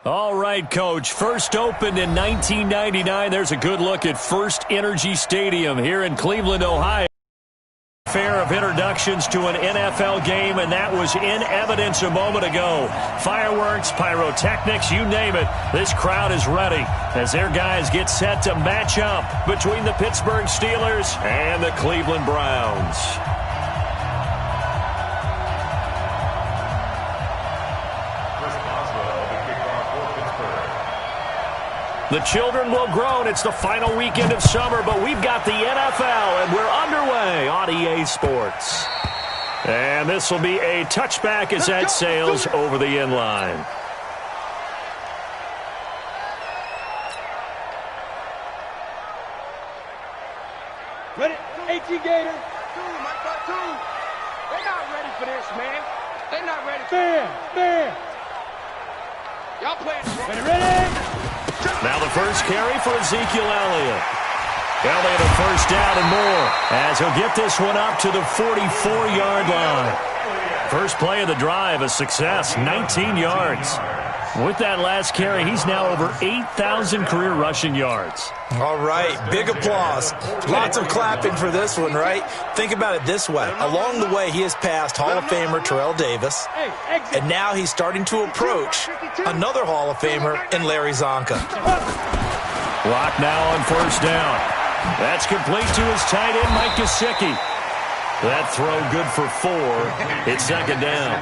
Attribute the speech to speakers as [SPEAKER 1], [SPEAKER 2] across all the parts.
[SPEAKER 1] All right, Coach. First opened in 1999. There's a good look at First Energy Stadium here in Cleveland, Ohio. Fair of introductions to an NFL game, and that was in evidence a moment ago. Fireworks, pyrotechnics, you name it. This crowd is ready as their guys get set to match up between the Pittsburgh Steelers and the Cleveland Browns. The children will groan. It's the final weekend of summer, but we've got the NFL, and we're underway on EA Sports. And this will be a touchback as that sails over the end line.
[SPEAKER 2] Ready? 18 Gator. They're not ready for this, man. They're not ready. Fair. Y'all playing. Ready?
[SPEAKER 1] Now the first carry for Ezekiel Elliott. Elliott a first down and more as he'll get this one up to the 44-yard line. First play of the drive, a success, 19 yards. With that last carry, he's now over 8,000 career rushing yards.
[SPEAKER 3] All right, big applause. Lots of clapping for this one, right? Think about it this way. Along the way, he has passed Hall of Famer Terrell Davis, and now he's starting to approach another Hall of Famer in Larry Zonka.
[SPEAKER 1] Lock now on first down. That's complete to his tight end, Mike Gesicki. That throw good for 4. It's second down.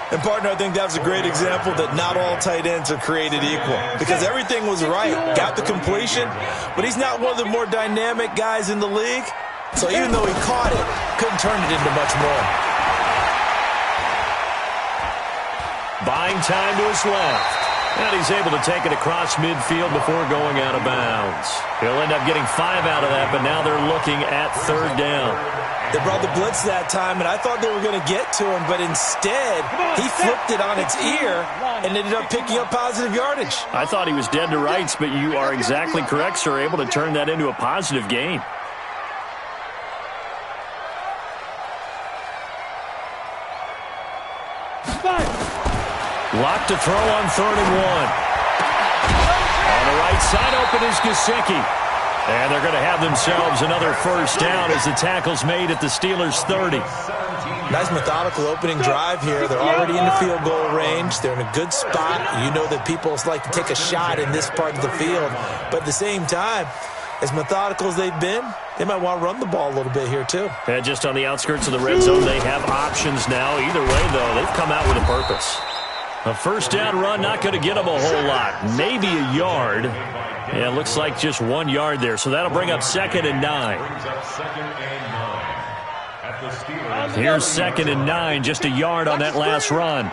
[SPEAKER 3] And, partner, I think that was a great example that not all tight ends are created equal because everything was right. Got the completion, but he's not one of the more dynamic guys in the league. So even though he caught it, couldn't turn it into much more.
[SPEAKER 1] Buying time to his left. And he's able to take it across midfield before going out of bounds. He'll end up getting 5 out of that, but now they're looking at third down.
[SPEAKER 3] They brought the blitz that time, and I thought they were going to get to him, but instead he flipped it on its ear and ended up picking up positive yardage.
[SPEAKER 1] I thought he was dead to rights, but you are exactly correct, sir, able to turn that into a positive gain. Locked to throw on 3rd and 1. On the right side open is Gesicki. And they're going to have themselves another first down as the tackle's made at the Steelers' 30.
[SPEAKER 3] Nice methodical opening drive here. They're already in the field goal range. They're in a good spot. You know that people like to take a shot in this part of the field. But at the same time, as methodical as they've been, they might want to run the ball a little bit here too.
[SPEAKER 1] And just on the outskirts of the red zone, they have options now. Either way, though, they've come out with a purpose. A first down run, not going to get them a whole lot. Maybe a yard. Yeah, it looks like just 1 yard there. So that'll bring up 2nd and 9. Here's 2nd and 9, just a yard on that last run.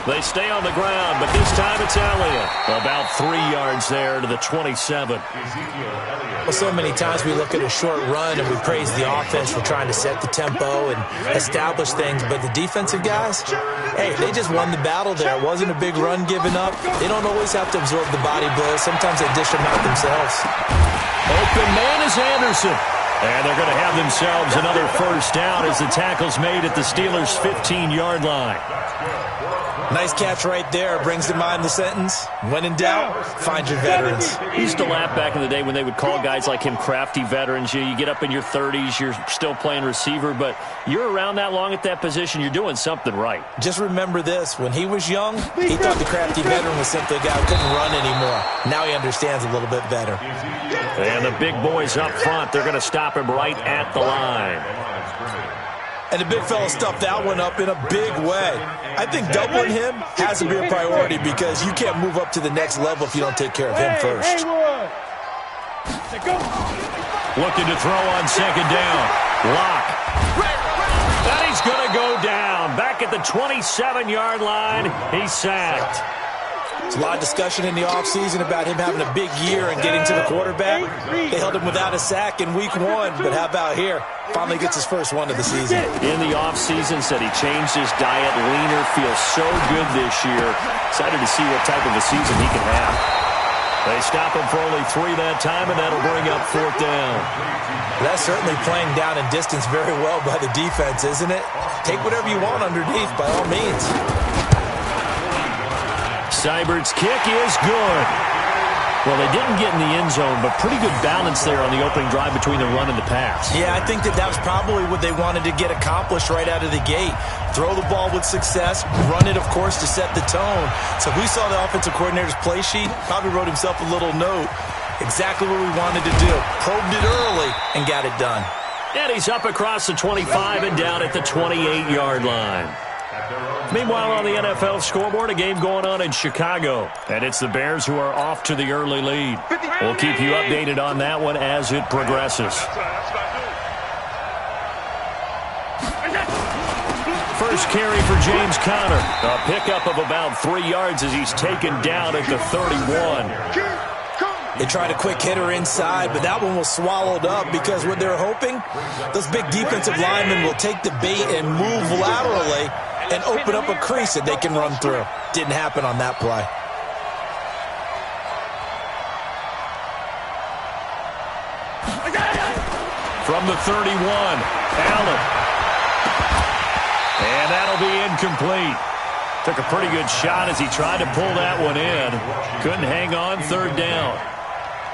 [SPEAKER 1] They stay on the ground, but this time it's Elliott. About 3 yards there to the 27.
[SPEAKER 3] Well, so many times we look at a short run and we praise the offense for trying to set the tempo and establish things, but the defensive guys, hey, they just won the battle there. It wasn't a big run given up. They don't always have to absorb the body blows. Sometimes they dish them out themselves.
[SPEAKER 1] Open man is Anderson. And they're going to have themselves another first down as the tackle's made at the Steelers' 15-yard line.
[SPEAKER 3] Nice catch right there. Brings to mind the sentence, when in doubt, find your veterans.
[SPEAKER 1] He used to laugh back in the day when they would call guys like him crafty veterans. You get up in your 30s, you're still playing receiver, but you're around that long at that position, you're doing something right.
[SPEAKER 3] Just remember this. When he was young, he thought the crafty veteran was simply a guy who couldn't run anymore. Now he understands a little bit better.
[SPEAKER 1] And the big boys up front, they're going to stop him right at the line.
[SPEAKER 3] And the big fella stuffed that one up in a big way. I think doubling him has to be a priority because you can't move up to the next level if you don't take care of him first.
[SPEAKER 1] Looking to throw on 2nd down. Lock. And he's going to go down. Back at the 27-yard line. He's sacked.
[SPEAKER 3] There's a lot of discussion in the offseason about him having a big year and getting to the quarterback. They held him without a sack in week 1, but how about here? Finally gets his first one of the season.
[SPEAKER 1] In the offseason, said he changed his diet, leaner, feels so good this year. Excited to see what type of a season he can have. They stop him for only 3 that time, and that'll bring up 4th down.
[SPEAKER 3] That's certainly playing down and distance very well by the defense, isn't it? Take whatever you want underneath, by all means.
[SPEAKER 1] Seibert's kick is good. Well, they didn't get in the end zone, but pretty good balance there on the opening drive between the run and the pass.
[SPEAKER 3] Yeah, I think that was probably what they wanted to get accomplished right out of the gate. Throw the ball with success, run it, of course, to set the tone. So if we saw the offensive coordinator's play sheet, probably wrote himself a little note. Exactly what we wanted to do. Probed it early and got it done.
[SPEAKER 1] And he's up across the 25 and down at the 28-yard line. Meanwhile, on the NFL scoreboard, a game going on in Chicago. And it's the Bears who are off to the early lead. We'll keep you updated on that one as it progresses. First carry for James Conner. A pickup of about 3 yards as he's taken down at the 31.
[SPEAKER 3] They tried a quick hitter inside, but that one was swallowed up because what they're hoping, those big defensive linemen will take the bait and move laterally and open up a crease that they can run through. Didn't happen on that play.
[SPEAKER 1] From the 31, Allen. And that'll be incomplete. Took a pretty good shot as he tried to pull that one in. Couldn't hang on, 3rd down.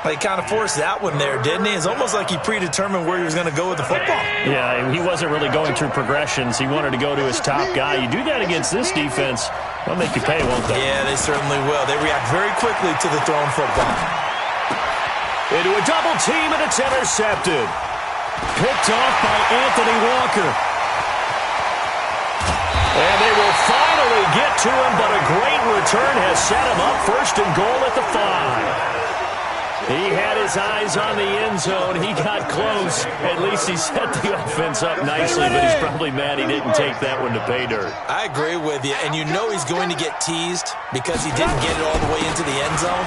[SPEAKER 3] He kind of forced that one there, didn't he? It's almost like he predetermined where he was going to go with the football.
[SPEAKER 1] Yeah, he wasn't really going through progressions. He wanted to go to his top guy. You do that against this defense, they'll make you pay, won't they?
[SPEAKER 3] Yeah, they certainly will. They react very quickly to the thrown football.
[SPEAKER 1] Into a double team, and it's intercepted. Picked off by Anthony Walker. And they will finally get to him, but a great return has set him up 1st and goal at the 5. He had his eyes on the end zone. He got close. At least he set the offense up nicely, but he's probably mad he didn't take that one to pay dirt.
[SPEAKER 3] I agree with you, and you know he's going to get teased because he didn't get it all the way into the end zone.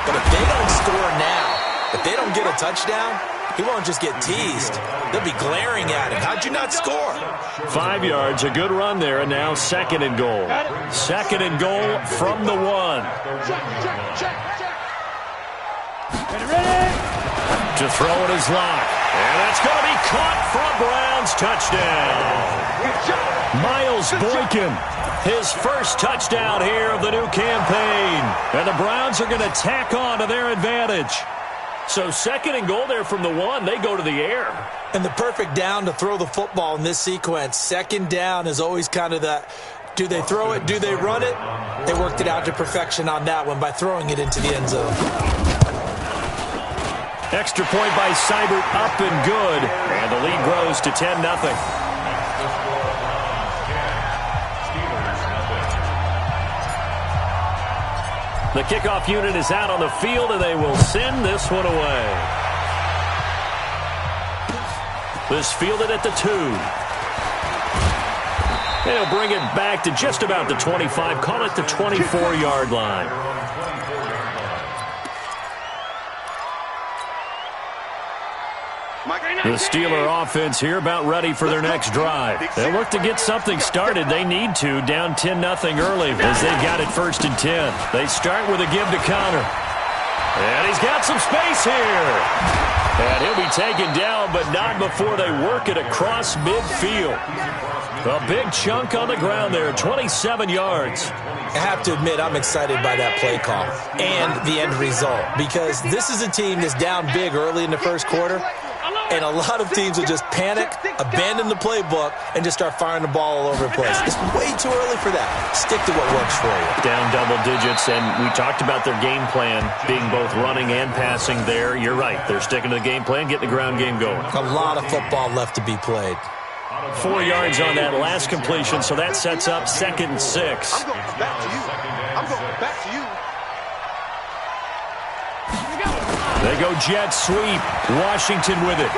[SPEAKER 3] But if they don't score now, if they don't get a touchdown, he won't just get teased. They'll be glaring at him. How'd you not score?
[SPEAKER 1] 5 yards, a good run there, and now 2nd and goal. 2nd and goal from the 1. To throw it is Locke. And that's going to be caught for a Browns touchdown. Miles Boykin, his first touchdown here of the new campaign. And the Browns are going to tack on to their advantage. So 2nd and goal there from the 1. They go to the air.
[SPEAKER 3] And the perfect down to throw the football in this sequence. 2nd down is always kind of that. Do they throw it? Do they run it? They worked it out to perfection on that one by throwing it into the end zone.
[SPEAKER 1] Extra point by Seibert, up and good. And the lead grows to 10-0. The kickoff unit is out on the field, and they will send this one away. This fielded at the 2. They'll bring it back to just about the 25. Call it the 24-yard line. The Steeler offense here about ready for their next drive. They'll look to get something started. They need to, down 10-0 early as they've got it 1st and 10. They start with a give to Conner. And he's got some space here. And he'll be taken down, but not before they work it across midfield. A big chunk on the ground there, 27 yards.
[SPEAKER 3] I have to admit, I'm excited by that play call and the end result because this is a team that's down big early in the 1st quarter. And a lot of teams will just panic, abandon the playbook, and just start firing the ball all over the place. It's way too early for that. Stick to what works for you.
[SPEAKER 1] Down double digits, and we talked about their game plan being both running and passing there. You're right. They're sticking to the game plan, getting the ground game going.
[SPEAKER 3] A lot of football left to be played.
[SPEAKER 1] 4 yards on that last completion, so that sets up 2nd and 6.
[SPEAKER 2] I'm going back to you. I'm going back to you.
[SPEAKER 1] They go jet sweep. Washington with it.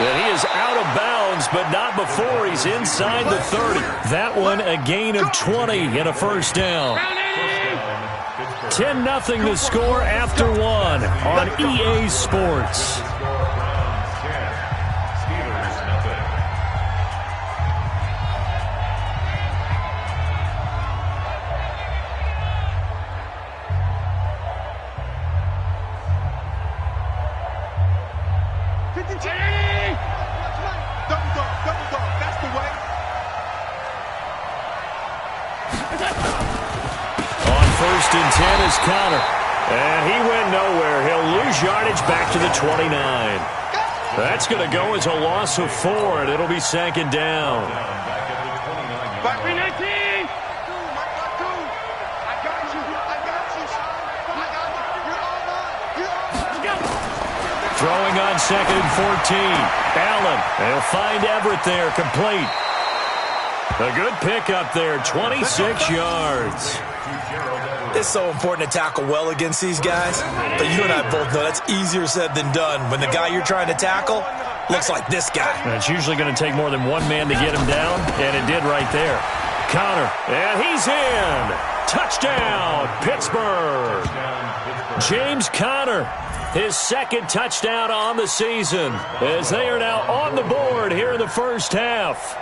[SPEAKER 1] And he is out of bounds, but not before he's inside the 30. That one a gain of 20 and a 1st down. 10-0 the score after 1 on EA Sports. On 1st and 10 is Connor. And he went nowhere. He'll lose yardage back to the 29. That's going to go as a loss of 4, and it'll be 2nd down.
[SPEAKER 2] Back 19.
[SPEAKER 1] Throwing on 2nd and 14. Allen, they'll find Everett there, complete. A good pickup there, 26 yards.
[SPEAKER 3] It's so important to tackle well against these guys, but you and I both know that's easier said than done. When the guy you're trying to tackle looks like this guy.
[SPEAKER 1] And it's usually going to take more than one man to get him down, and it did right there. Connor, and he's in. Touchdown, Pittsburgh. James Conner, his 2nd touchdown on the season, as they are now on the board here in the first half.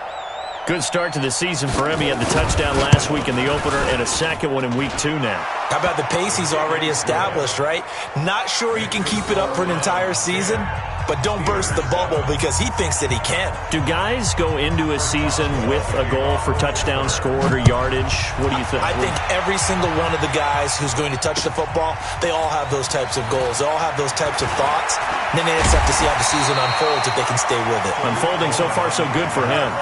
[SPEAKER 1] Good start to the season for him. He had the touchdown last week in the opener and a 2nd one in week 2 now.
[SPEAKER 3] How about the pace he's already established, right? Not sure he can keep it up for an entire season, but don't burst the bubble because he thinks that he can.
[SPEAKER 1] Do guys go into a season with a goal for touchdowns scored or yardage? What do you think?
[SPEAKER 3] I think every single one of the guys who's going to touch the football, they all have those types of goals. They all have those types of thoughts. And then they just have to see how the season unfolds if they can stay with it.
[SPEAKER 1] Unfolding so far so good for him.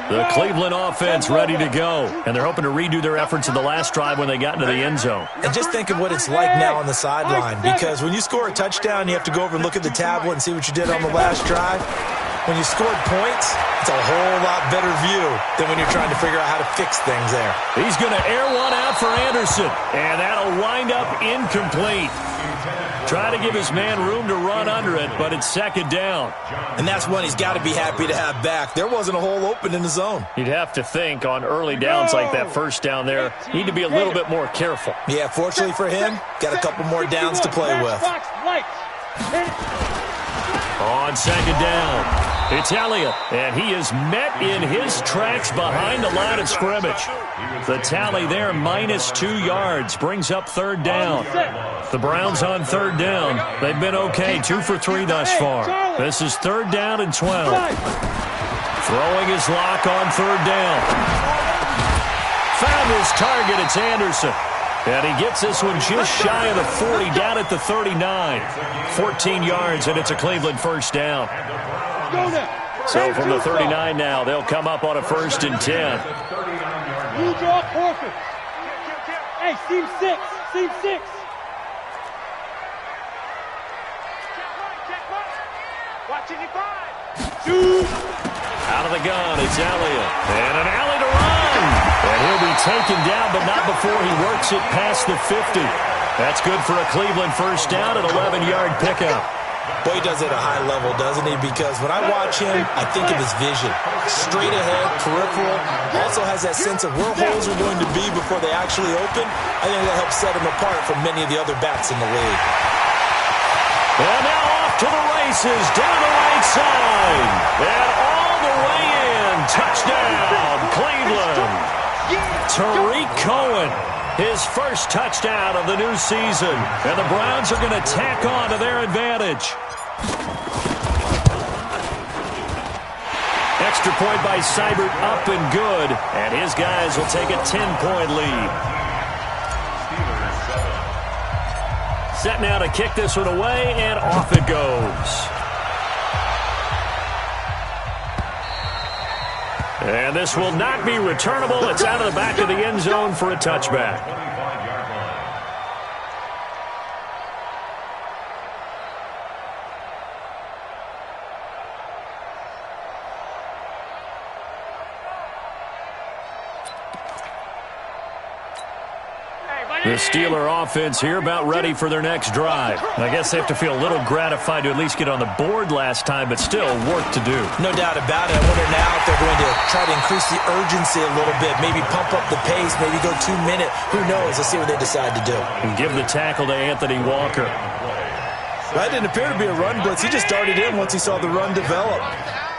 [SPEAKER 1] The Cleveland offense ready to go, and they're hoping to redo their efforts in the last drive when they got into the end zone.
[SPEAKER 3] And just think of what it's like now on the sideline, because when you score a touchdown, you have to go over and look at the tablet and see what you did on the last drive. When you scored points, it's a whole lot better view than when you're trying to figure out how to fix things there.
[SPEAKER 1] He's going to air one out for Anderson, and that'll wind up incomplete. Try to give his man room to run under it, but it's 2nd down.
[SPEAKER 3] And that's one he's got to be happy to have back. There wasn't a hole open in the zone.
[SPEAKER 1] You'd have to think on early downs like that first down there, need to be a little bit more careful.
[SPEAKER 3] Yeah, fortunately for him, got a couple more downs to play with.
[SPEAKER 1] On 2nd down, it's Elliott, and he is met in his tracks behind the line of scrimmage. The tally there, -2 yards, brings up 3rd down. The Browns on 3rd down. They've been okay, 2 for 3 thus far. This is 3rd down and 12. Throwing his lock on 3rd down. Found his target, it's Anderson. And he gets this one just shy of the 40, down at the 39. 14 yards, and it's a Cleveland first down. So from the 39 now, they'll come up on a 1st and 10.
[SPEAKER 4] You draw perfect. Hey, seam 6. Seam 6.
[SPEAKER 2] Watch it, 5.
[SPEAKER 4] Shoot.
[SPEAKER 1] Out of the gun, it's Elliott. And an alley to run. And he'll be taken down, but not before he works it past the 50. That's good for a Cleveland first down, an 11-yard pickup.
[SPEAKER 3] Boy, he does it at a high level, doesn't he? Because when I watch him, I think of his vision. Straight ahead, peripheral. Also has that sense of where holes are going to be before they actually open. I think that helps set him apart from many of the other backs in the league.
[SPEAKER 1] And now off to the races, down the right side. And all the way in. Touchdown, Cleveland. Tariq Cohen, his first touchdown of the new season. And the Browns are going to tack on to their advantage. Extra point by Seibert, up and good. And his guys will take a 10-point lead. Set now to kick this one away, and off it goes. And this will not be returnable. It's out of the back of the end zone for a touchback. The Steeler offense here about ready for their next drive. I guess they have to feel a little gratified to at least get on the board last time, but still work to do.
[SPEAKER 3] No doubt about it. I wonder now if they're going to try to increase the urgency a little bit, maybe pump up the pace, maybe go 2-minute. Who knows? Let's see what they decide to do.
[SPEAKER 1] And give the tackle to Anthony Walker.
[SPEAKER 3] That didn't appear to be a run blitz. He just darted in once he saw the run develop.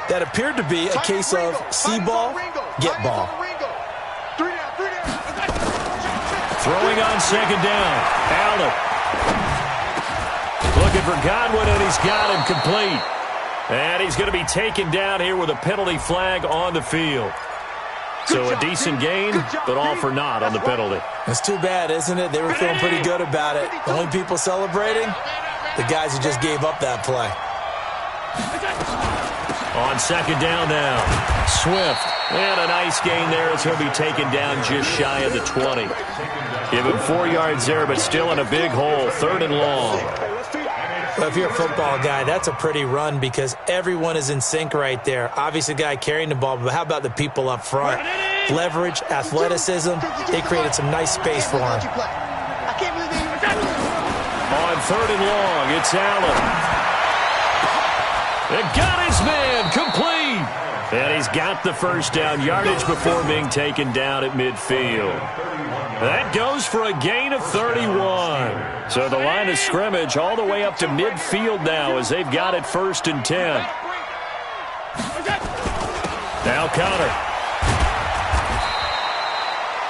[SPEAKER 3] That appeared to be a case of see ball, get ball.
[SPEAKER 1] Throwing on second down. Allen. Looking for Godwin, and he's got him complete. And he's going to be taken down here with a penalty flag on the field. So a decent gain, but all for naught on the penalty.
[SPEAKER 3] It's too bad, isn't it? They were feeling pretty good about it. The only people celebrating, the guys who just gave up that play.
[SPEAKER 1] On second down now, Swift. And a nice gain there as he'll be taken down just shy of the 20. Give him 4 yards there, but still in a big hole, 3rd and long.
[SPEAKER 3] Well, if you're a football guy, that's a pretty run because everyone is in sync right there. Obviously, the guy carrying the ball, but how about the people up front? Leverage, athleticism, they created some nice space for him.
[SPEAKER 1] On 3rd and long, it's Allen. It got his man complete. And he's got the first down yardage before being taken down at midfield. That goes for a gain of 31. So the line of scrimmage all the way up to midfield now as they've got it 1st and 10. Now Connor.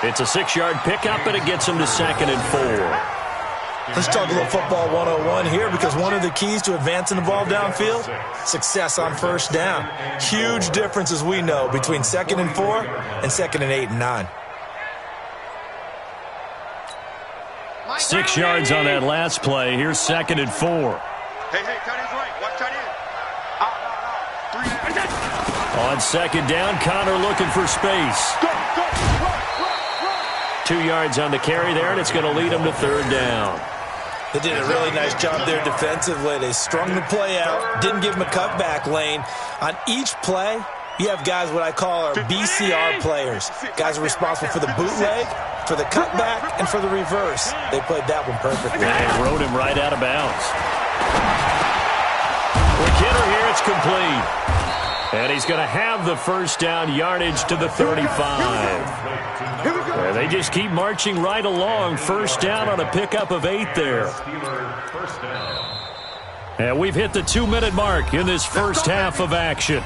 [SPEAKER 1] It's a 6-yard pickup, and it gets him to 2nd and 4.
[SPEAKER 3] Let's talk a little football 101 here because one of the keys to advancing the ball downfield, success on 1st down. Huge difference, as we know, between 2nd and 4 and 2nd and 8 and 9.
[SPEAKER 1] 6 yards on that last play. Here's 2nd and 4.
[SPEAKER 2] Hey, tight end's right. Watch tight end. Out. 3
[SPEAKER 1] On 2nd down, Connor looking for space.
[SPEAKER 2] Go.
[SPEAKER 1] 2 yards on the carry there, and it's going to lead him to 3rd down.
[SPEAKER 3] They did a really nice job there defensively. They strung the play out, didn't give him a cutback lane. On each play, you have guys what I call our BCR players. Guys are responsible for the bootleg, for the cutback, and for the reverse. They played that one perfectly.
[SPEAKER 1] And rode him right out of bounds. Quick hitter here, it's complete. And he's going to have the 1st down yardage to the 35. And they just keep marching right along. 1st down on a pickup of 8 there. And we've hit the 2-minute mark in this first half of action.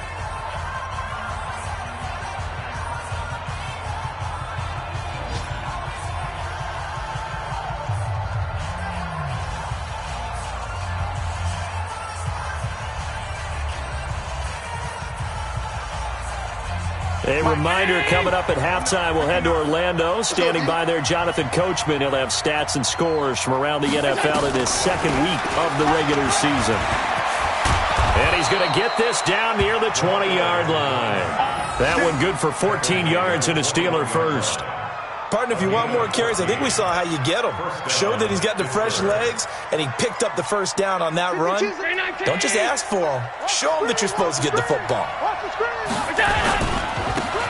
[SPEAKER 1] A reminder coming up at halftime, we'll head to Orlando. Standing by there, Jonathan Coachman. He'll have stats and scores from around the NFL in his 2nd week of the regular season. And he's going to get this down near the 20-yard line. That one good for 14 yards and a Steeler first.
[SPEAKER 3] Partner, if you want more carries, I think we saw how you get him. Showed that he's got the fresh legs, and he picked up the 1st down on that run. Don't just ask for him. Show him that you're supposed to get the football.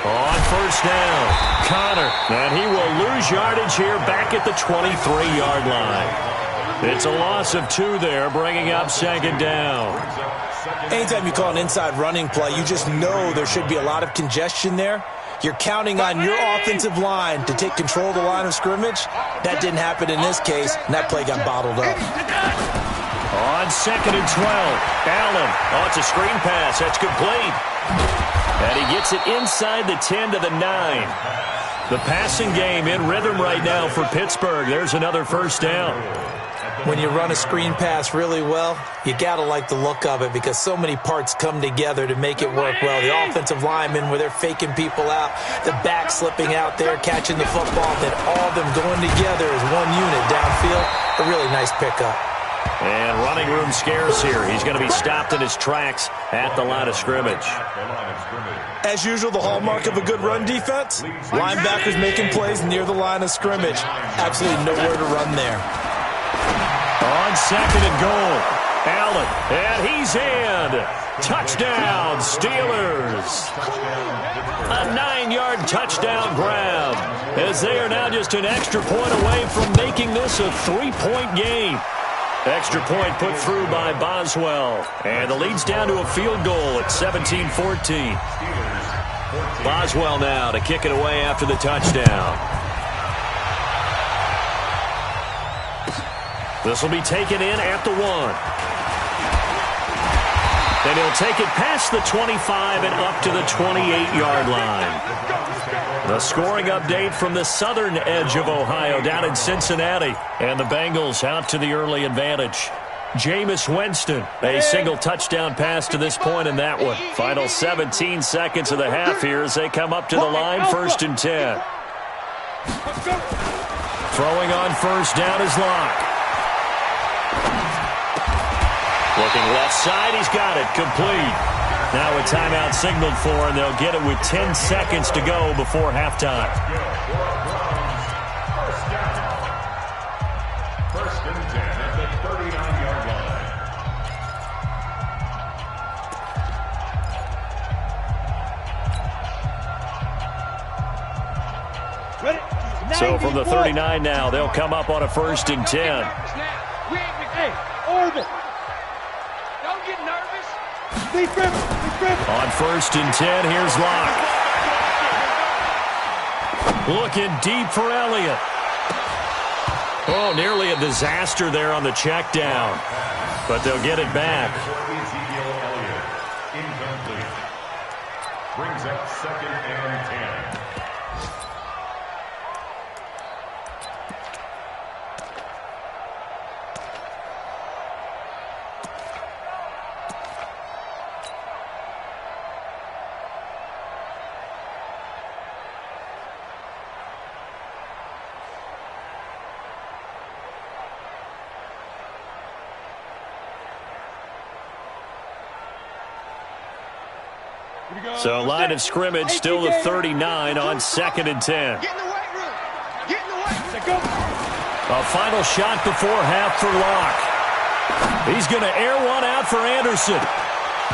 [SPEAKER 1] On 1st down, Connor, and he will lose yardage here back at the 23-yard line. It's a loss of 2 there, bringing up 2nd down.
[SPEAKER 3] Anytime you call an inside running play, you just know there should be a lot of congestion there. You're counting on your offensive line to take control of the line of scrimmage. That didn't happen in this case, and that play got bottled up.
[SPEAKER 1] On 2nd and 12, Allen. Oh, it's a screen pass. That's complete. And he gets it inside the 10 to the 9. The passing game in rhythm right now for Pittsburgh. There's another 1st down.
[SPEAKER 3] When you run a screen pass really well, you got to like the look of it because so many parts come together to make it work well. The offensive linemen where they're faking people out, the back slipping out there, catching the football, then all of them going together as one unit downfield. A really nice pickup.
[SPEAKER 1] And running room scarce here. He's going to be stopped in his tracks at the line of scrimmage.
[SPEAKER 3] As usual, the hallmark of a good run defense, linebackers making plays near the line of scrimmage. Absolutely nowhere to run there.
[SPEAKER 1] On 2nd and goal, Allen, and he's in. Touchdown, Steelers. A 9-yard touchdown grab as they are now just an extra point away from making this a 3-point game. Extra point put through by Boswell. And the lead's down to a field goal at 17-14. Boswell now to kick it away after the touchdown. This will be taken in at the 1. And he'll take it past the 25 and up to the 28-yard line. The scoring update from the southern edge of Ohio down in Cincinnati. And the Bengals out to the early advantage. Jameis Winston. A single touchdown pass to this point in that one. Final 17 seconds of the half here as they come up to the line, 1st and 10. Throwing on first down is Locke. Looking left side, he's got it, complete. Now a timeout signaled for, and they'll get it with 10 seconds to go before halftime.
[SPEAKER 5] First and 10 at the 39-yard
[SPEAKER 4] Ready?
[SPEAKER 1] So from the 39 now, they'll come up on a 1st and 10.
[SPEAKER 4] Hey, orbit.
[SPEAKER 2] Don't get nervous.
[SPEAKER 4] Be driven.
[SPEAKER 1] On 1st and 10, here's Locke. Looking deep for Elliott. Oh, nearly a disaster there on the check down. But they'll get it back.
[SPEAKER 5] Ezekiel Elliott, incomplete. Brings up 2nd and 10.
[SPEAKER 1] So line of scrimmage still the 39 on 2nd and 10.
[SPEAKER 2] Get in the weight room. Get in the weight room.
[SPEAKER 1] A final shot before half for Locke. He's going to air one out for Anderson.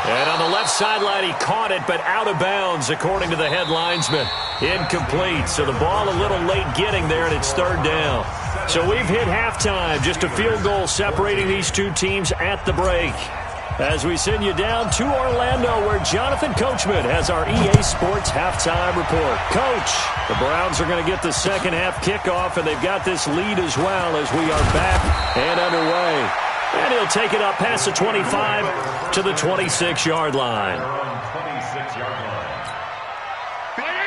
[SPEAKER 1] And on the left sideline, he caught it, but out of bounds, according to the head linesman. Incomplete. So the ball a little late getting there, and it's 3rd down. So we've hit halftime. Just a field goal separating these two teams at the break. As we send you down to Orlando, where Jonathan Coachman has our EA Sports halftime report. Coach, the Browns are going to get the second half kickoff, and they've got this lead as well as we are back and underway. And he'll take it up past the 25 to the 26-yard line.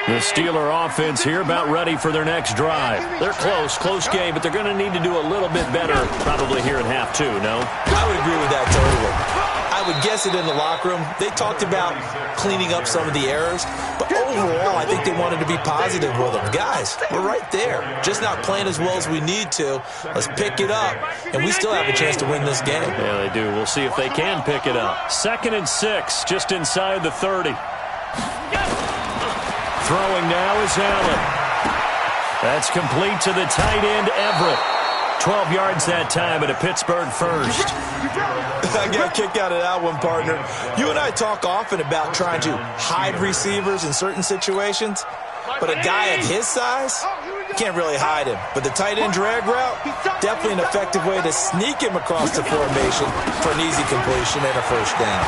[SPEAKER 1] The Steeler offense here about ready for their next drive. They're close game, but they're going to need to do a little bit better probably here in half 2, no?
[SPEAKER 3] I would agree with that totally. I would guess it in the locker room. They talked about cleaning up some of the errors, but overall, I think they wanted to be positive with them. Guys, we're right there. Just not playing as well as we need to. Let's pick it up, and we still have a chance to win this game.
[SPEAKER 1] Yeah, they do. We'll see if they can pick it up. 2nd and 6, just inside the 30. Throwing now is Allen. That's complete to the tight end, Everett. 12 yards that time, and a Pittsburgh first.
[SPEAKER 3] I got a kick out of that one, partner. You and I talk often about trying to hide receivers in certain situations, but a guy of his size, you can't really hide him. But the tight end drag route, definitely an effective way to sneak him across the formation for an easy completion and a first down.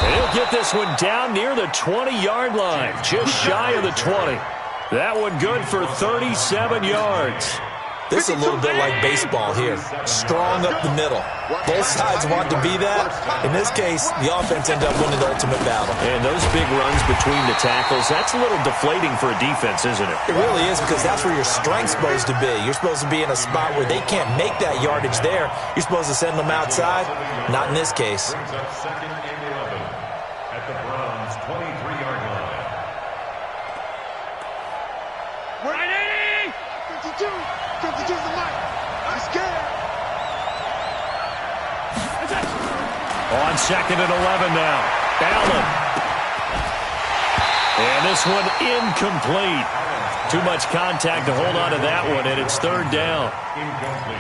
[SPEAKER 1] And he'll get this one down near the 20-yard line, just shy of the 20. That one good for 37 yards.
[SPEAKER 3] This is a little bit like baseball here. Strong up the middle. Both sides want to be that. In this case, the offense ended up winning the ultimate battle.
[SPEAKER 1] And those big runs between the tackles, that's a little deflating for a defense, isn't it?
[SPEAKER 3] It really is, because that's where your strength's supposed to be. You're supposed to be in a spot where they can't make that yardage there. You're supposed to send them outside. Not in this case.
[SPEAKER 5] Second and 11 at the Browns' 23-yard line.
[SPEAKER 2] 52 to the mic. I'm scared.
[SPEAKER 1] On 2nd and 11 now. Allen. And this one incomplete. Too much contact to hold on to that one, and it's 3rd down.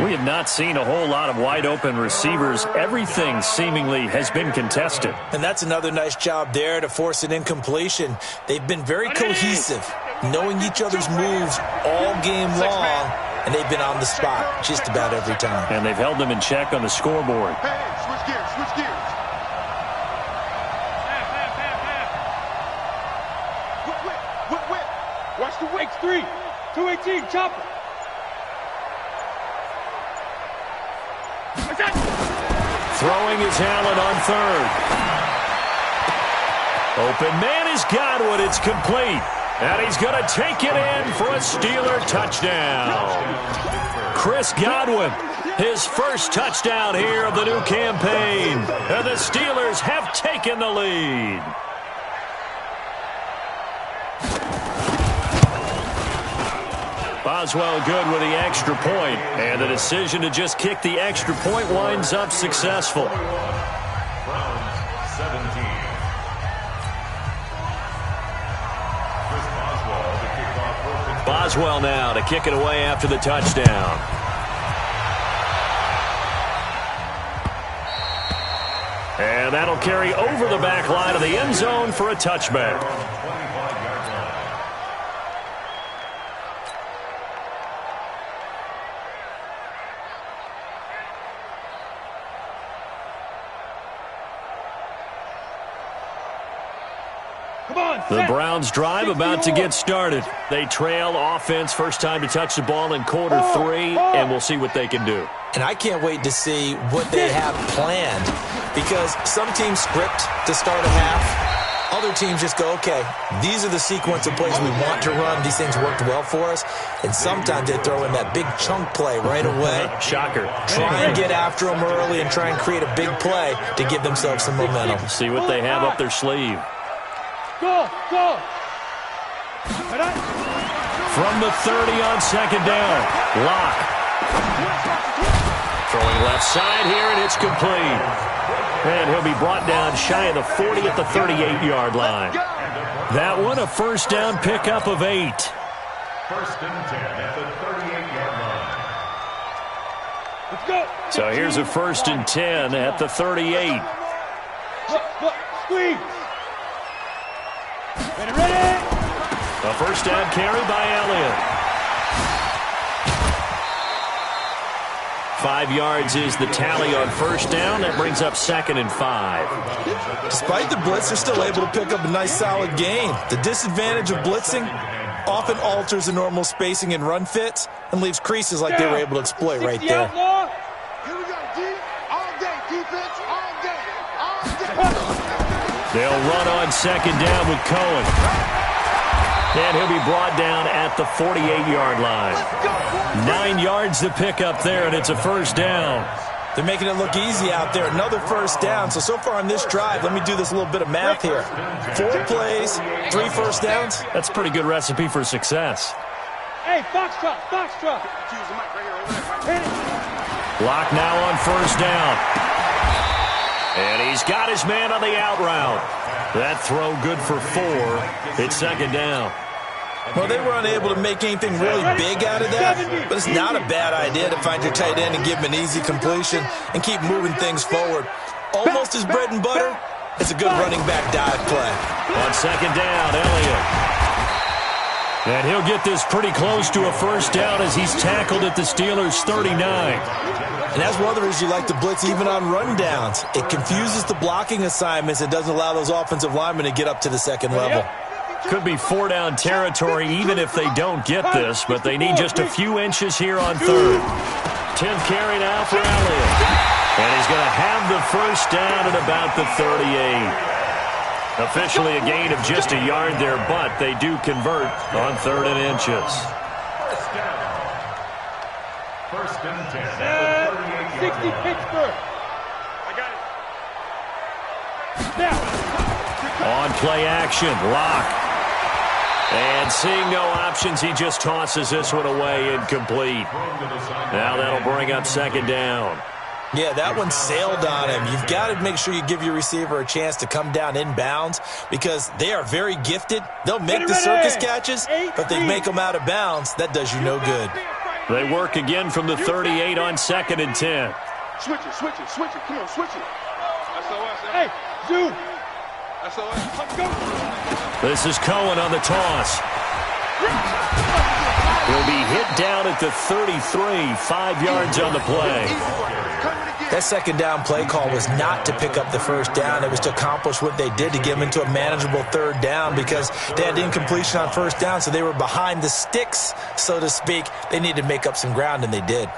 [SPEAKER 1] We have not seen a whole lot of wide-open receivers. Everything seemingly has been contested.
[SPEAKER 3] And that's another nice job there to force an incompletion. They've been very cohesive, knowing each other's moves all game long, and they've been on the spot just about every time.
[SPEAKER 1] And they've held them in check on the scoreboard.
[SPEAKER 2] Hey, switch gears, switch gears. Whip.
[SPEAKER 4] Watch the wakes 3. 218, chopper.
[SPEAKER 1] Throwing is Allen on 3rd. Open man is Godwin. It's complete. And he's going to take it in for a Steeler touchdown. Chris Godwin His first touchdown here of the new campaign. And the Steelers have taken the lead. Boswell good with the extra point, and the decision to just kick the extra point winds up successful.
[SPEAKER 5] Browns 17.
[SPEAKER 1] Boswell now to kick it away after the touchdown. And that'll carry over the back line of the end zone for a touchback. The Browns drive about to get started. They trail offense first time to touch the ball in quarter 3, and we'll see what they can do.
[SPEAKER 3] And I can't wait to see what they have planned, because some teams script to start a half. Other teams just go, okay, these are the sequence of plays we want to run. These things worked well for us. And sometimes they throw in that big chunk play right away.
[SPEAKER 1] Shocker.
[SPEAKER 3] Try and get after them early and try and create a big play to give themselves some momentum.
[SPEAKER 1] See what they have up their sleeve.
[SPEAKER 4] Go, go.
[SPEAKER 1] From the 30 on second down. Lock. Throwing left side here, and it's complete. And he'll be brought down shy of the 40 at the 38-yard line. That one a first down pickup of 8.
[SPEAKER 5] First and 10 at the 38-yard line.
[SPEAKER 4] Let's go.
[SPEAKER 1] So here's a first and 10 at the 38.
[SPEAKER 4] Squeeze. Ready.
[SPEAKER 1] A first down carry by Elliott. 5 yards is the tally on first down. That brings up 2nd and 5.
[SPEAKER 3] Despite the blitz, they're still able to pick up a nice, solid gain. The disadvantage of blitzing often alters the normal spacing and run fits and leaves creases like they were able to exploit right there.
[SPEAKER 2] Here we go, D. All day, defense, all day, all day.
[SPEAKER 1] They'll run on second down with Cohen. And he'll be brought down at the 48-yard line. 9 yards to pick up there, and it's a first down.
[SPEAKER 3] They're making it look easy out there. Another first down. So far on this drive, let me do this little bit of math here. 4 plays, 3 first downs.
[SPEAKER 1] That's a pretty good recipe for success.
[SPEAKER 4] Hey, Foxtrot, Foxtrot.
[SPEAKER 1] Lock now on first down. And he's got his man on the out route. That throw good for 4. It's second down.
[SPEAKER 3] Well, they were unable to make anything really big out of that, but it's not a bad idea to find your tight end and give him an easy completion and keep moving things forward. Almost his bread and butter. It's a good running back dive play.
[SPEAKER 1] On second down, Elliott. And he'll get this pretty close to a first down as he's tackled at the Steelers' 39.
[SPEAKER 3] And that's one of the reasons you like to blitz even on rundowns. It confuses the blocking assignments. It doesn't allow those offensive linemen to get up to the second level.
[SPEAKER 1] Could be 4-down territory even if they don't get this, but they need just a few inches here on third. 10th carry now for Elliott. And he's going to have the first down at about the 38. Officially a gain of just a yard there, but they do convert on 3rd and inches.
[SPEAKER 5] First and 10 at the 38-yard
[SPEAKER 4] 60
[SPEAKER 5] line.
[SPEAKER 4] Pittsburgh. I got it. Now.
[SPEAKER 1] On play action, Lock. And seeing no options, he just tosses this one away incomplete. Now that'll bring up second down.
[SPEAKER 3] Yeah, that one sailed on him. You've got to make sure you give your receiver a chance to come down inbounds because they are very gifted. They'll make the circus catches, but they make them out of bounds. That does you no good.
[SPEAKER 1] They work again from the 38 on 2nd and 10.
[SPEAKER 2] Switch it, switch it, switch it. Come on, switch it. SOS.
[SPEAKER 4] Hey, Zoo.
[SPEAKER 2] SOS.
[SPEAKER 4] Let's go.
[SPEAKER 1] This is Cohen on the toss. He'll be hit down at the 33, 5 yards on the play.
[SPEAKER 3] That second down play call was not to pick up the first down. It was to accomplish what they did to get them into a manageable 3rd down because they had incompletion on first down, so they were behind the sticks, so to speak. They needed to make up some ground, and they did.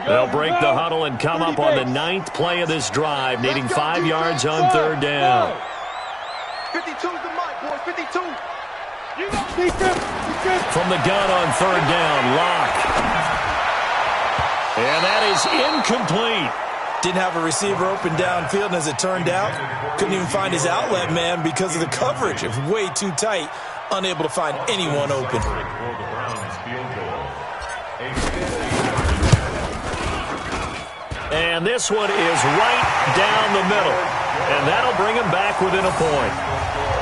[SPEAKER 1] They'll break the huddle and come up on the 9th play of this drive, needing 5 yards on 3rd down.
[SPEAKER 2] 52's the mic, boys. 52.
[SPEAKER 1] From the gun on 3rd down, Lock. And that is incomplete.
[SPEAKER 3] Didn't have a receiver open downfield, and as it turned out, couldn't even find his outlet man because of the coverage. It was way too tight, unable to find anyone open.
[SPEAKER 1] And this one is right down the middle. And that'll bring him back within a point.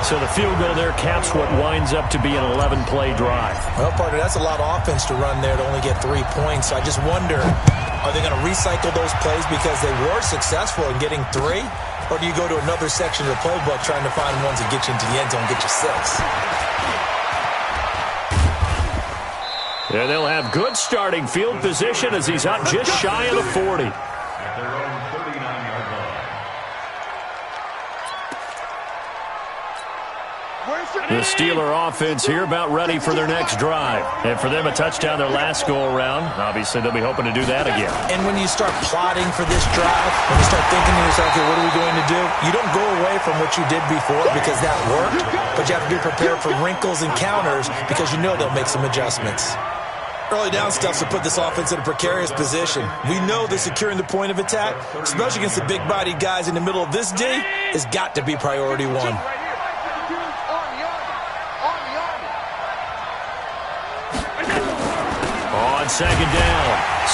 [SPEAKER 1] So the field goal there caps what winds up to be an 11-play drive.
[SPEAKER 3] Well, partner, that's a lot of offense to run there to only get 3 points. So I just wonder, are they going to recycle those plays because they were successful in getting 3? Or do you go to another section of the playbook trying to find ones that get you into the end zone and get you 6?
[SPEAKER 1] Yeah, they'll have good starting field position as he's up just shy of the 40.
[SPEAKER 5] At their own 39-yard line.
[SPEAKER 1] The Steeler offense here about ready for their next drive. And for them, a touchdown their last go-around. Obviously, they'll be hoping to do that again.
[SPEAKER 3] And when you start plotting for this drive, when you start thinking to yourself, okay, what are we going to do? You don't go away from what you did before because that worked, but you have to be prepared for wrinkles and counters because you know they'll make some adjustments. Early down stuff to put this offense in a precarious position. We know that securing the point of attack, especially against the big-bodied guys in the middle of this D, has got to be priority one.
[SPEAKER 1] On second down,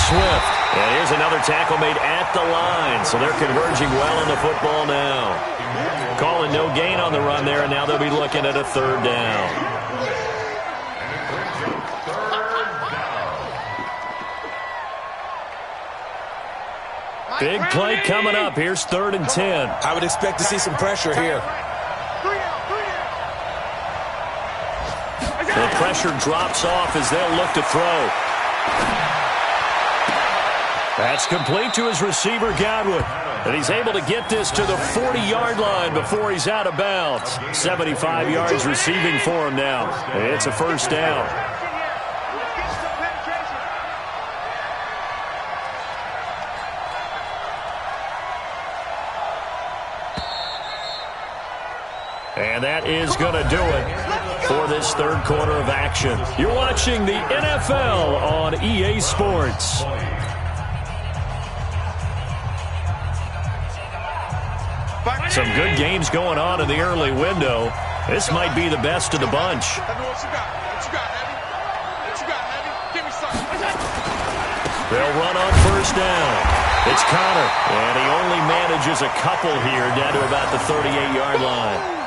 [SPEAKER 1] Swift. And here's another tackle made at the line. So they're converging well on the football now. Calling no gain on the run there, and now they'll be looking at a third down. Big play coming up. Here's 3rd and 10.
[SPEAKER 3] I would expect to see some pressure here.
[SPEAKER 1] The pressure drops off as they'll look to throw. That's complete to his receiver, Godwin. And he's able to get this to the 40-yard line before he's out of bounds. 75 yards receiving for him now. It's a first down. And that is going to do it for this third quarter of action. You're watching the NFL on EA Sports. Some good games going on in the early window. This might be the best of the bunch. They'll run on first down. It's Connor, and he only manages a couple here down to about the 38-yard line.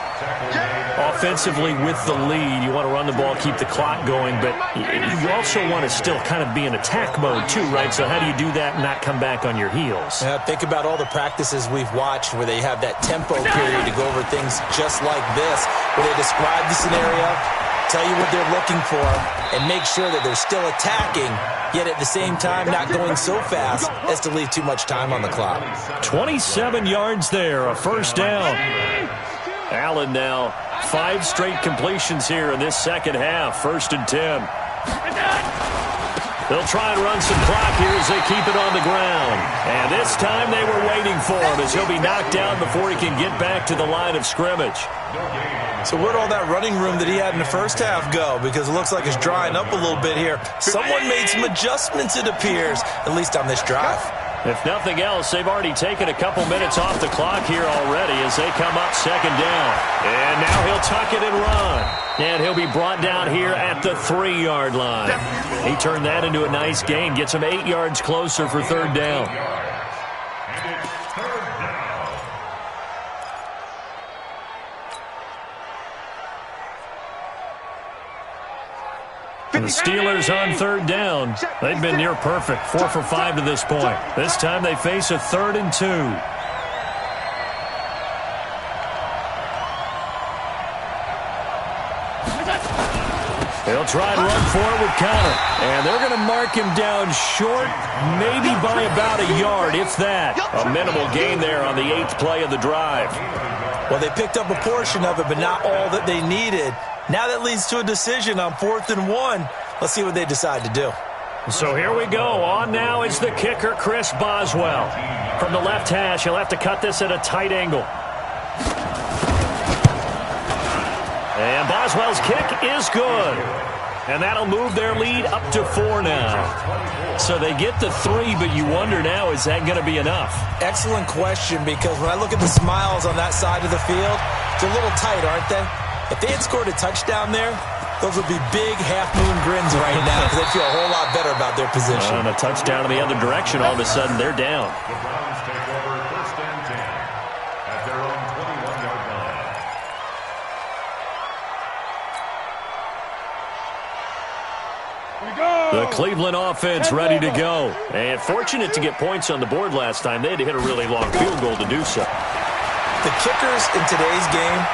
[SPEAKER 1] Offensively with the lead, you want to run the ball, keep the clock going, but you also want to still kind of be in attack mode too, right? So how do you do that and not come back on your heels?
[SPEAKER 3] Yeah, think about all the practices we've watched where they have that tempo period to go over things just like this, where they describe the scenario, tell you what they're looking for, and make sure that they're still attacking, yet at the same time not going so fast as to leave too much time on the clock.
[SPEAKER 1] 27 yards there, a first down. Allen now 5 straight completions here in this second half. 1st and 10. They'll try and run some clock here as they keep it on the ground. And this time they were waiting for him as he'll be knocked down before he can get back to the line of scrimmage.
[SPEAKER 3] So where'd all that running room that he had in the first half go? Because it looks like it's drying up a little bit here. Someone made some adjustments, it appears, at least on this drive.
[SPEAKER 1] If nothing else, they've already taken a couple minutes off the clock here already as they come up second down. And now he'll tuck it and run. And he'll be brought down here at the 3-yard line. He turned that into a nice gain, gets him 8 yards closer for third down. The Steelers on third down. They've been near perfect, 4 for 5 to this point. This time they face a 3rd and 2. They'll try and run forward with Connor. And they're going to mark him down short, maybe by about a yard, if that. A minimal gain there on the 8th play of the drive.
[SPEAKER 3] Well, they picked up a portion of it, but not all that they needed. Now that leads to a decision on 4th and 1. Let's see what they decide to do.
[SPEAKER 1] So here we go. On now is the kicker, Chris Boswell. From the left hash, he'll have to cut this at a tight angle. And Boswell's kick is good. And that'll move their lead up to 4 now. So they get the 3, but you wonder now, is that going to be enough?
[SPEAKER 3] Excellent question, because when I look at the smiles on that side of the field, they're a little tight, aren't they? If they had scored a touchdown there, those would be big half-moon grins right now because they'd feel a whole lot better about their position.
[SPEAKER 1] And a touchdown in the other direction, all of a sudden they're down.
[SPEAKER 5] The Browns take over 1st and 10 at their own 21-yard line.
[SPEAKER 1] The Cleveland offense ready to go. And fortunate to get points on the board last time. They had to hit a really long field goal to do so.
[SPEAKER 3] The kickers in today's game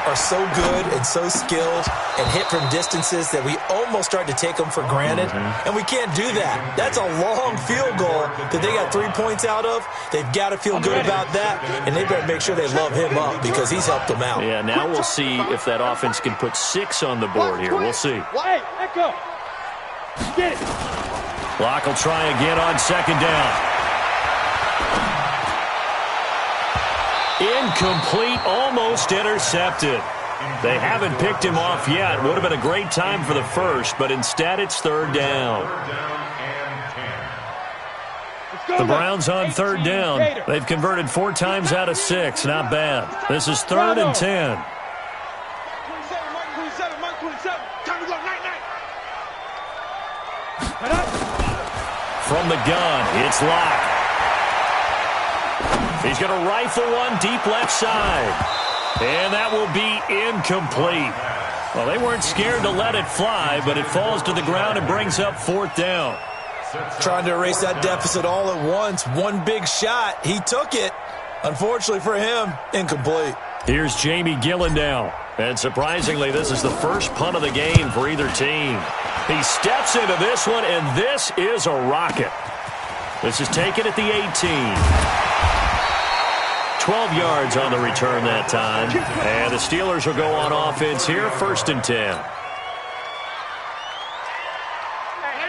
[SPEAKER 3] are so good and so skilled and hit from distances that we almost start to take them for granted, and we can't do that. That's a long field goal that they got 3 points out of. They've got to feel good about that, and they better make sure they love him up because he's helped them out.
[SPEAKER 1] Yeah, now we'll see if that offense can put 6 on the board here. We'll see.
[SPEAKER 4] Hey, let go. Get it.
[SPEAKER 1] Locke will try again on 2nd down. Incomplete, almost intercepted. They haven't picked him off yet. Would have been a great time for the first, but instead it's 3rd down. The Browns on 3rd down. They've converted 4 times out of 6. Not bad. This is 3rd and 10. From the gun, it's Locke. He's going to rifle one deep left side. And that will be incomplete. Well, they weren't scared to let it fly, but it falls to the ground and brings up 4th down.
[SPEAKER 3] Trying to erase that deficit all at once. One big shot. He took it. Unfortunately for him, incomplete.
[SPEAKER 1] Here's Jamie Gillen now. And surprisingly, this is the first punt of the game for either team. He steps into this one, and this is a rocket. This is taken at the 18. 12 yards on the return that time. And the Steelers will go on offense here, 1st and 10.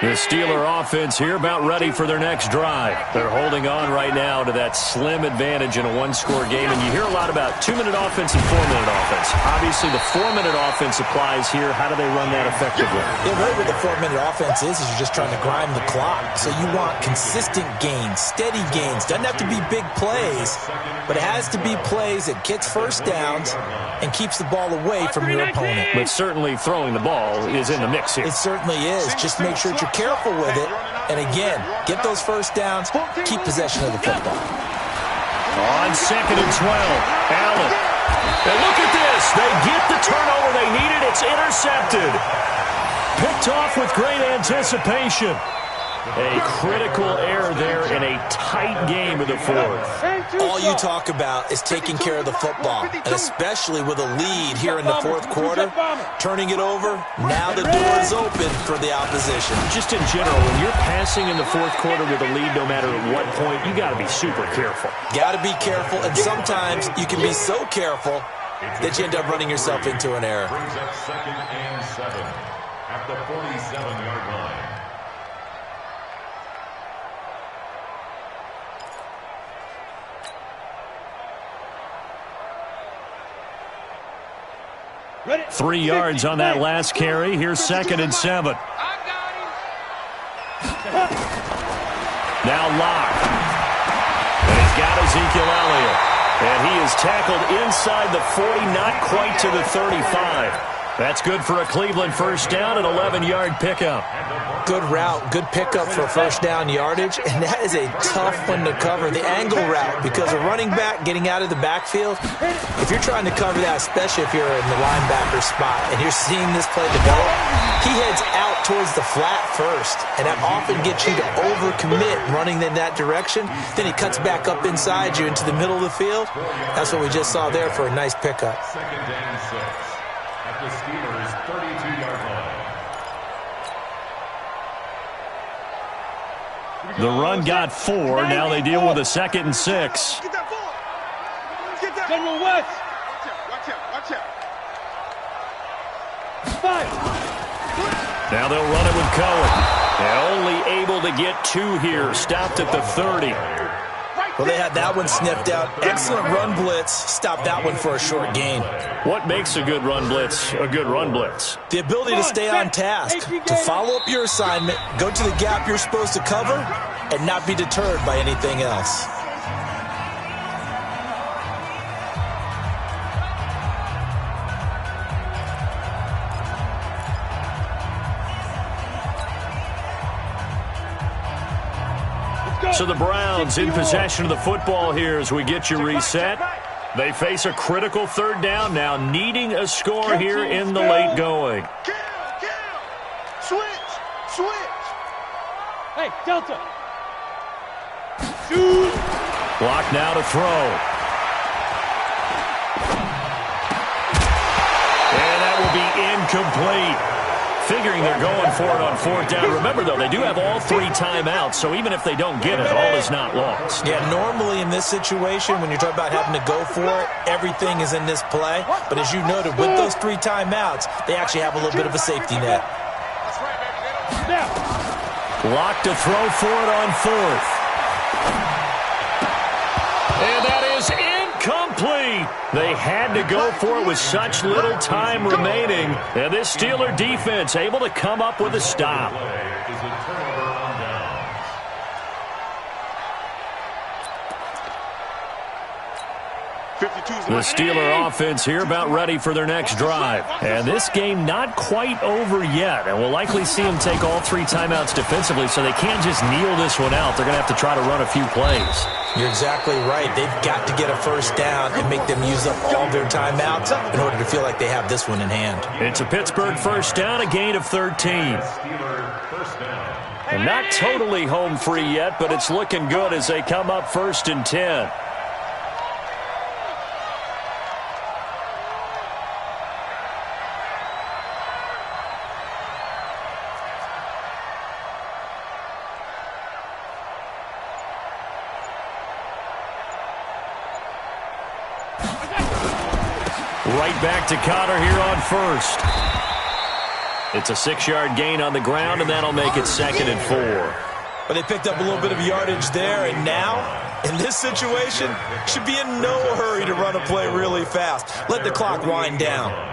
[SPEAKER 1] The Steeler offense here about ready for their next drive. They're holding on right now to that slim advantage in a one-score game. And you hear a lot about 2-minute offense and 4-minute offense. Obviously, the 4-minute offense applies here. How do they run that effectively?
[SPEAKER 3] Yeah, really what the 4-minute offense is you're just trying to grind the clock. So you want consistent gains, steady gains. Doesn't have to be big plays, but it has to be plays that gets first downs and keeps the ball away from your opponent.
[SPEAKER 1] But certainly throwing the ball is in the mix here.
[SPEAKER 3] It certainly is. Just make sure that you're careful with it. And again, get those first downs, keep possession of the football.
[SPEAKER 1] On 2nd and 12, Allen. And look at this. They get the turnover they needed. It's intercepted. Picked off with great anticipation. A critical error there in a tight game of the 4th.
[SPEAKER 3] All you talk about is taking care of the football, and especially with a lead here in the 4th quarter, turning it over, now the door is open for the opposition.
[SPEAKER 1] Just in general, when you're passing in the 4th quarter with a lead, no matter at what point, you got to be super careful.
[SPEAKER 3] Got to be careful, and sometimes you can be so careful that you end up running yourself into an error.
[SPEAKER 5] Brings up 2nd and 7 at the 47-yard line.
[SPEAKER 4] Ready?
[SPEAKER 1] 3 yards on that last carry. Here's 2nd and 7. Now Locke. And he's got Ezekiel Elliott. And he is tackled inside the 40, not quite to the 35. That's good for a Cleveland first down, an 11-yard pickup.
[SPEAKER 3] Good route, good pickup for first down yardage, and that is a tough one to cover, the angle route, because a running back getting out of the backfield, if you're trying to cover that, especially if you're in the linebacker spot and you're seeing this play develop, he heads out towards the flat first, and that often gets you to overcommit running in that direction. Then he cuts back up inside you into the middle of the field. That's what we just saw there for a nice pickup.
[SPEAKER 5] 2nd and 6 at the Steelers' 32-yard line.
[SPEAKER 1] The run got 4. Now they deal with a 2nd and 6.
[SPEAKER 2] Get that ball. Get that.
[SPEAKER 4] General West.
[SPEAKER 2] Watch out.
[SPEAKER 4] 5.
[SPEAKER 1] Now they'll run it with Cohen. They're only able to get 2 here. Stopped at the 30.
[SPEAKER 3] Well, they had that one sniffed out. Excellent run blitz. Stopped that one for a short gain.
[SPEAKER 1] What makes a good run blitz a good run blitz?
[SPEAKER 3] The ability to stay on task, to follow up your assignment, go to the gap you're supposed to cover, and not be deterred by anything else.
[SPEAKER 1] So the Browns in possession of the football here as we get you reset. They face a critical third down now, needing a score here in the late going.
[SPEAKER 2] Switch.
[SPEAKER 4] Hey, Delta. Shoot.
[SPEAKER 1] Block now to throw. And that will be incomplete. Figuring they're going for it on fourth down. Remember, though, they do have all 3 timeouts, so even if they don't get it, all is not lost.
[SPEAKER 3] Yeah, normally in this situation, when you're talking about having to go for it, everything is in this play. But as you noted, with those 3 timeouts, they actually have a little bit of a safety net.
[SPEAKER 1] Block to throw for it on fourth. And that is incomplete. They had to go for it with such little time remaining. And this Steeler defense able to come up with a stop. The Steeler offense here about ready for their next drive. And this game not quite over yet. And we'll likely see them take all 3 timeouts defensively, so they can't just kneel this one out. They're going to have to try to run a few plays.
[SPEAKER 3] You're exactly right. They've got to get a first down and make them use up all their timeouts in order to feel like they have this one in hand.
[SPEAKER 1] It's a Pittsburgh first down, a gain of 13. And not totally home free yet, but it's looking good as they come up 1st and 10. Right back to Connor here on first. It's a 6-yard gain on the ground, and that'll make it 2nd and 4.
[SPEAKER 3] But they picked up a little bit of yardage there, and now, in this situation, should be in no hurry to run a play really fast. Let the clock wind down.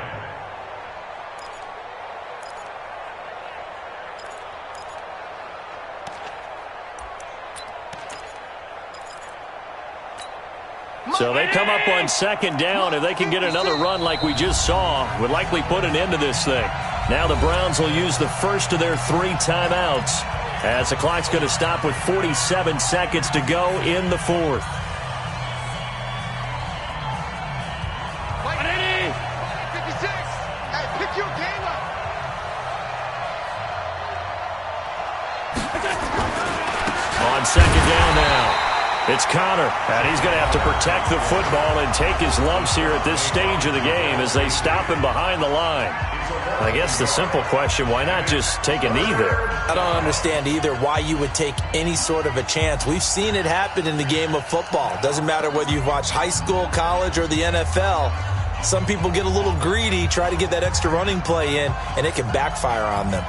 [SPEAKER 1] So they come up on 2nd down. If they can get another run like we just saw, would likely put an end to this thing. Now the Browns will use the first of their 3 timeouts as the clock's going to stop with 47 seconds to go in the 4th.
[SPEAKER 2] Ready? 56. Hey, pick your game up.
[SPEAKER 1] On 2nd down now. It's Connor, and he's going to have to protect the football and take his lumps here at this stage of the game as they stop him behind the line. I guess the simple question, why not just take a knee there?
[SPEAKER 3] I don't understand either why you would take any sort of a chance. We've seen it happen in the game of football. Doesn't matter whether you've watched high school, college, or the NFL. Some people get a little greedy, try to get that extra running play in, and it can backfire on them.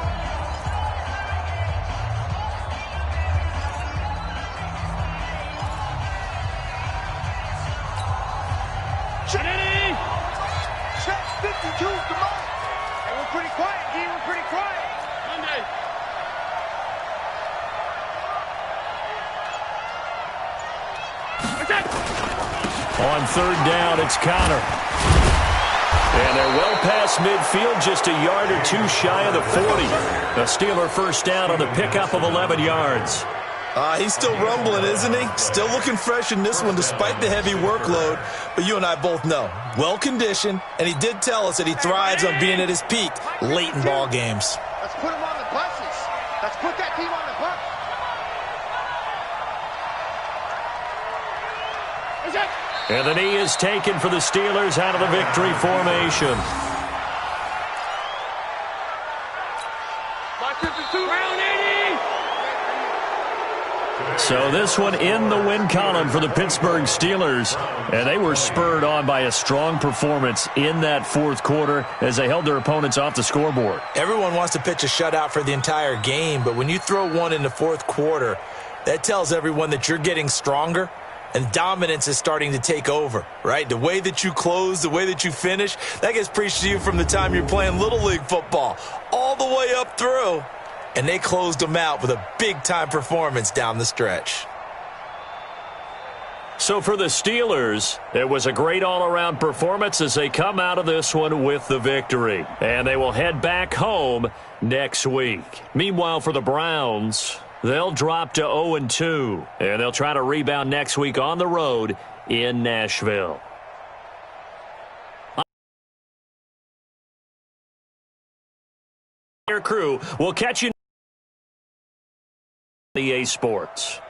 [SPEAKER 2] Check 52, come on. Hey, we're pretty quiet, D. We're pretty quiet. Monday.
[SPEAKER 1] On 3rd down, it's Connor. And they're well past midfield, just a yard or 2 shy of the 40. The Steeler first down on the pickup of 11 yards.
[SPEAKER 3] He's still rumbling, isn't he? Still looking fresh in this one despite the heavy workload. But you and I both know, well-conditioned, and he did tell us that he thrives on being at his peak late in ball games.
[SPEAKER 2] Let's put him on the buses. Let's put that team on the bus.
[SPEAKER 1] And the knee is taken for the Steelers out of the victory formation. So this one in the win column for the Pittsburgh Steelers. And they were spurred on by a strong performance in that 4th quarter as they held their opponents off the scoreboard.
[SPEAKER 3] Everyone wants to pitch a shutout for the entire game, but when you throw one in the 4th quarter, that tells everyone that you're getting stronger And dominance is starting to take over, right? The way that you close, the way that you finish, that gets preached to you from the time you're playing Little League football all the way up through. And they closed them out with a big-time performance down the stretch.
[SPEAKER 1] So for the Steelers, it was a great all-around performance as they come out of this one with the victory. And they will head back home next week. Meanwhile, for the Browns, they'll drop to 0-2, and they'll try to rebound next week on the road in Nashville. Crew, we'll catch you EA Sports.